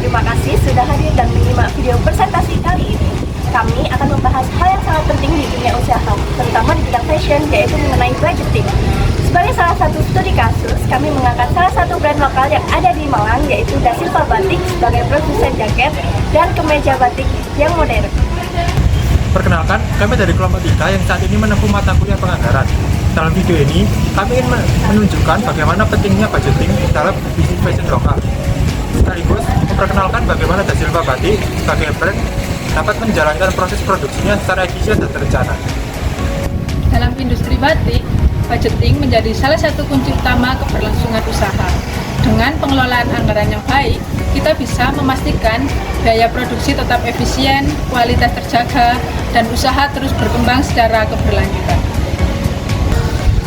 terima kasih sudah hadir dan menyimak video presentasi kali ini. Kami akan membahas hal yang sangat penting di dunia usaha, terutama di bidang fashion, yaitu mengenai budgeting. Sebagai salah satu studi kasus, kami mengangkat salah satu brand lokal yang ada di Malang, yaitu Da Silva Batik, sebagai produsen jaket dan kemeja batik yang modern. Perkenalkan, kami dari kelompok 3 yang saat ini menempuh mata kuliah penganggaran. Dalam video ini, kami ingin menunjukkan bagaimana pentingnya budgeting dalam bisnis fashion lokal. Sekaligus memperkenalkan bagaimana Da Silva Batik sebagai brand dapat menjalankan proses produksinya secara efisien dan terencana. Dalam industri batik, budgeting menjadi salah satu kunci utama keberlangsungan usaha. Dengan pengelolaan anggaran yang baik, kita bisa memastikan biaya produksi tetap efisien, kualitas terjaga, dan usaha terus berkembang secara keberlanjutan.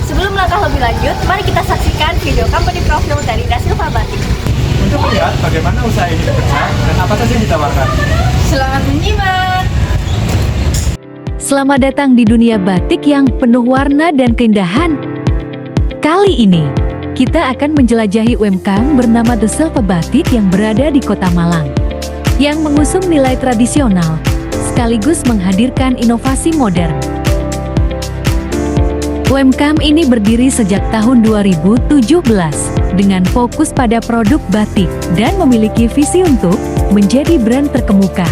Sebelum langkah lebih lanjut, mari kita saksikan video company profile dari Da Silva Batik. Untuk melihat bagaimana usaha ini bekerja dan apa saja yang ditawarkan. Selamat menyimak! Selamat datang di dunia batik yang penuh warna dan keindahan. Kali ini, kita akan menjelajahi UMKM bernama Da Silva Batik yang berada di Kota Malang, yang mengusung nilai tradisional, sekaligus menghadirkan inovasi modern. UMKM ini berdiri sejak tahun 2017 dengan fokus pada produk batik dan memiliki visi untuk menjadi brand terkemuka.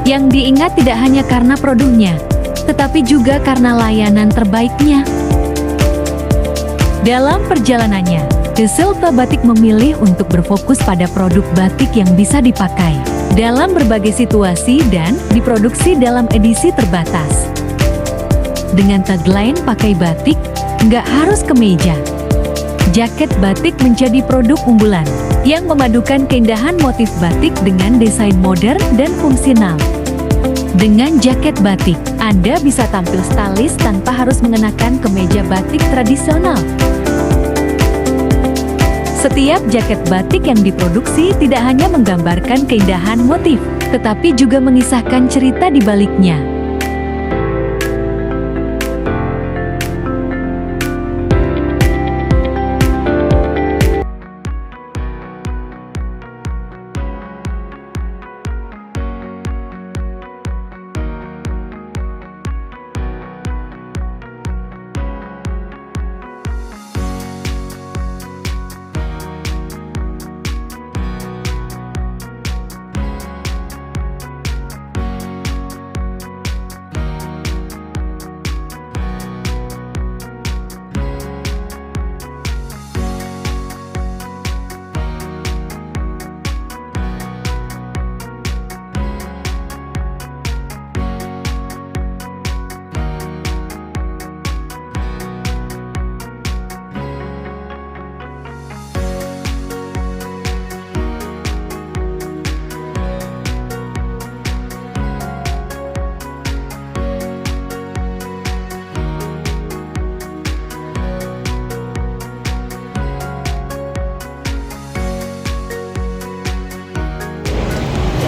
Yang diingat tidak hanya karena produknya, tetapi juga karena layanan terbaiknya. Dalam perjalanannya, Da Silva Batik memilih untuk berfokus pada produk batik yang bisa dipakai dalam berbagai situasi dan diproduksi dalam edisi terbatas. Dengan tagline pakai batik, nggak harus kemeja. Jaket batik menjadi produk unggulan yang memadukan keindahan motif batik dengan desain modern dan fungsional. Dengan jaket batik, Anda bisa tampil stylish tanpa harus mengenakan kemeja batik tradisional. Setiap jaket batik yang diproduksi tidak hanya menggambarkan keindahan motif, tetapi juga mengisahkan cerita di baliknya.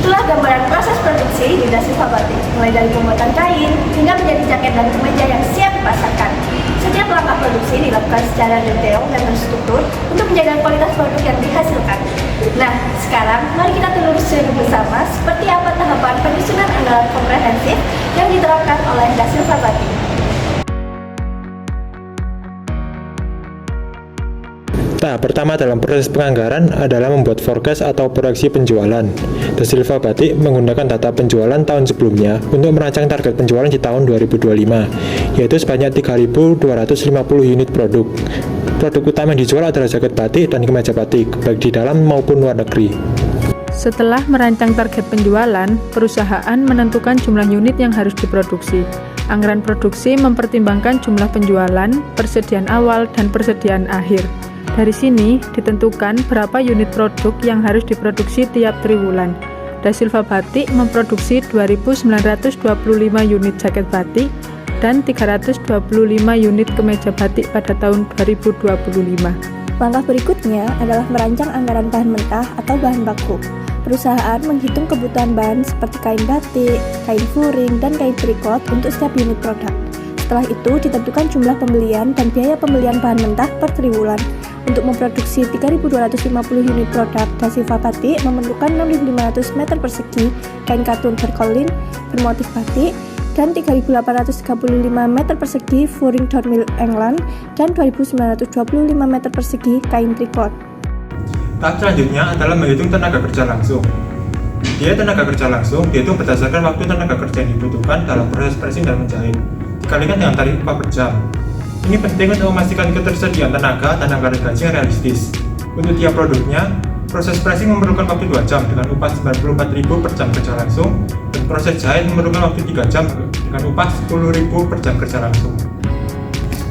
Itulah gambaran proses produksi di Da Silva Batik, mulai dari pembuatan kain hingga menjadi jaket dan kemeja yang siap dipasarkan. Setiap langkah produksi dilakukan secara detail dan terstruktur untuk menjaga kualitas produk yang dihasilkan. Nah, sekarang mari kita telusuri bersama seperti apa tahapan penyusunan anggaran komprehensif yang diterapkan oleh Da Silva Batik. Tahap pertama dalam proses penganggaran adalah membuat forecast atau proyeksi penjualan. Da Silva Batik menggunakan data penjualan tahun sebelumnya untuk merancang target penjualan di tahun 2025, yaitu sebanyak 3.250 unit produk. Produk utama yang dijual adalah jaket batik dan kemeja batik, baik di dalam maupun luar negeri. Setelah merancang target penjualan, perusahaan menentukan jumlah unit yang harus diproduksi. Anggaran produksi mempertimbangkan jumlah penjualan, persediaan awal, dan persediaan akhir. Dari sini ditentukan berapa unit produk yang harus diproduksi tiap triwulan. Da Silva Batik memproduksi 2.925 unit jaket batik dan 325 unit kemeja batik pada tahun 2025. Langkah berikutnya adalah merancang anggaran bahan mentah atau bahan baku. Perusahaan menghitung kebutuhan bahan seperti kain batik, kain furing, dan kain trikot untuk setiap unit produk. Setelah itu ditentukan jumlah pembelian dan biaya pembelian bahan mentah per triwulan. Untuk memproduksi 3.250 unit produk Da Silva Batik memerlukan 6.500 meter persegi kain katun berkolin bermotif batik dan 3.835 meter persegi furing downmill England dan 2.925 meter persegi kain tricot. Tahap selanjutnya adalah menghitung tenaga kerja langsung. Biaya tenaga kerja langsung dihitung berdasarkan waktu tenaga kerja yang dibutuhkan dalam proses pressing dan menjahit, dikalikan dengan tarif upah per jam. Ini penting untuk memastikan ketersediaan tenaga dan anggaran gaji yang realistis. Untuk tiap produknya, proses pressing memerlukan waktu 2 jam dengan upah 94.000 per jam kerja langsung, dan proses jahit memerlukan waktu 3 jam dengan upah 10.000 per jam kerja langsung.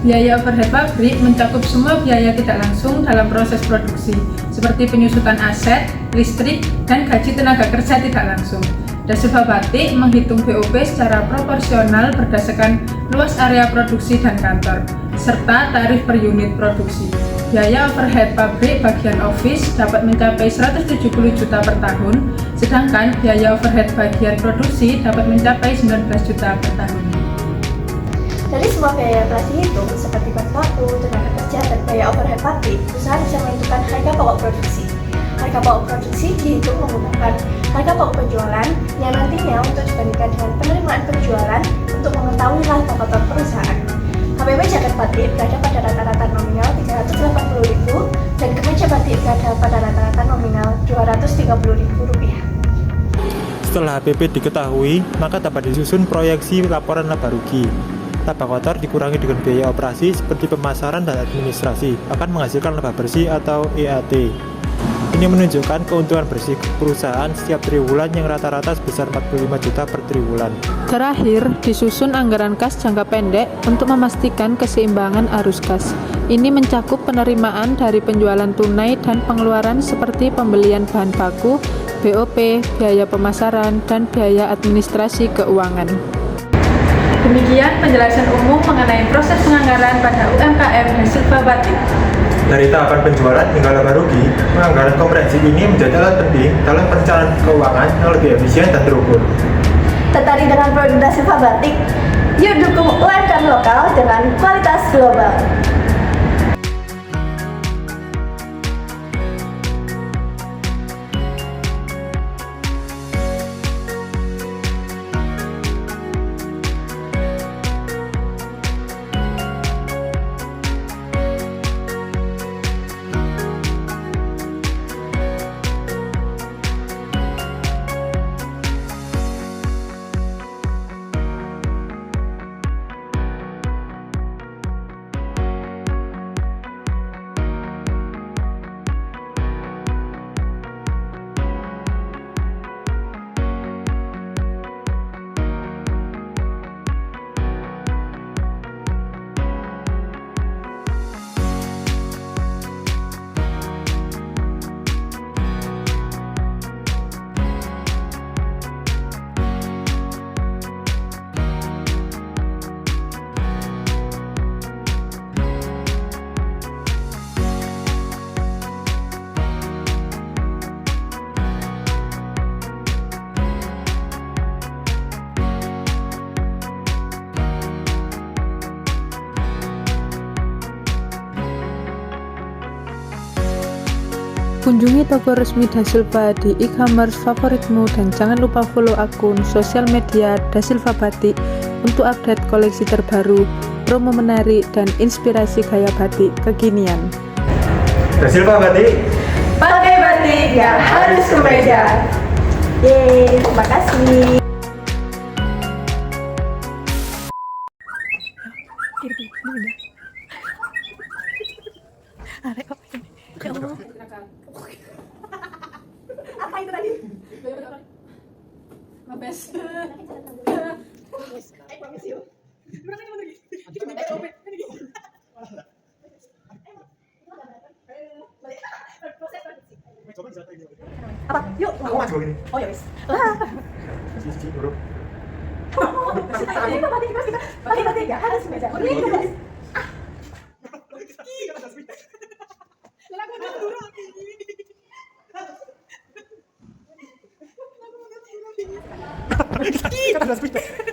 Biaya overhead pabrik mencakup semua biaya tidak langsung dalam proses produksi, seperti penyusutan aset, listrik, dan gaji tenaga kerja tidak langsung. Da Silva Batik menghitung BOP secara proporsional berdasarkan luas area produksi dan kantor, serta tarif per unit produksi. Biaya overhead pabrik bagian office dapat mencapai 170 juta per tahun, sedangkan biaya overhead bagian produksi dapat mencapai 19 juta per tahun. Dari semua biaya yang telah dihitung, seperti bahan baku, tenaga kerja, dan biaya overhead pabrik, perusahaan bisa menentukan harga pokok produksi. Harga pokok produksi dihitung menggunakan harga pokok penjualan yang nantinya untuk dibandingkan dengan penerimaan penjualan untuk mengetahui harga kotor perusahaan. HPP jaket batik berada pada rata-rata nominal 380.000 dan kemeja batik berada pada rata-rata nominal Rp230.000. Setelah HPP diketahui, maka dapat disusun proyeksi laporan laba rugi. Laba kotor dikurangi dengan biaya operasi seperti pemasaran dan administrasi akan menghasilkan laba bersih atau EAT. Ini menunjukkan keuntungan bersih perusahaan setiap triwulan yang rata-rata sebesar 45 juta per triwulan. Terakhir, disusun anggaran kas jangka pendek untuk memastikan keseimbangan arus kas. Ini mencakup penerimaan dari penjualan tunai dan pengeluaran seperti pembelian bahan baku, BOP, biaya pemasaran, dan biaya administrasi keuangan. Demikian penjelasan umum mengenai proses penganggaran pada UMKM Da Silva Batik. Dari tahapan penjualan hingga laba rugi, penganggaran komprehensif ini menjadi alat penting dalam perencanaan keuangan yang lebih efisien dan terukur. Tertarik dengan produk Da Silva Batik? Yuk dukung UMKM lokal dengan kualitas global. Kunjungi toko resmi Da Silva di e-commerce favoritmu dan jangan lupa follow akun sosial media Da Silva Batik untuk update koleksi terbaru, promo menarik, dan inspirasi gaya batik kekinian. Da Silva Batik, Pakai batik yang harus kemeja. Yeay, terima kasih. Apa itu tadi? Mabes. I promise you. Apa? Yuk. Aku maju gini. Oh ya wis. Cici buruk. Pakai batik ya harus kemeja. Kan ada speaker.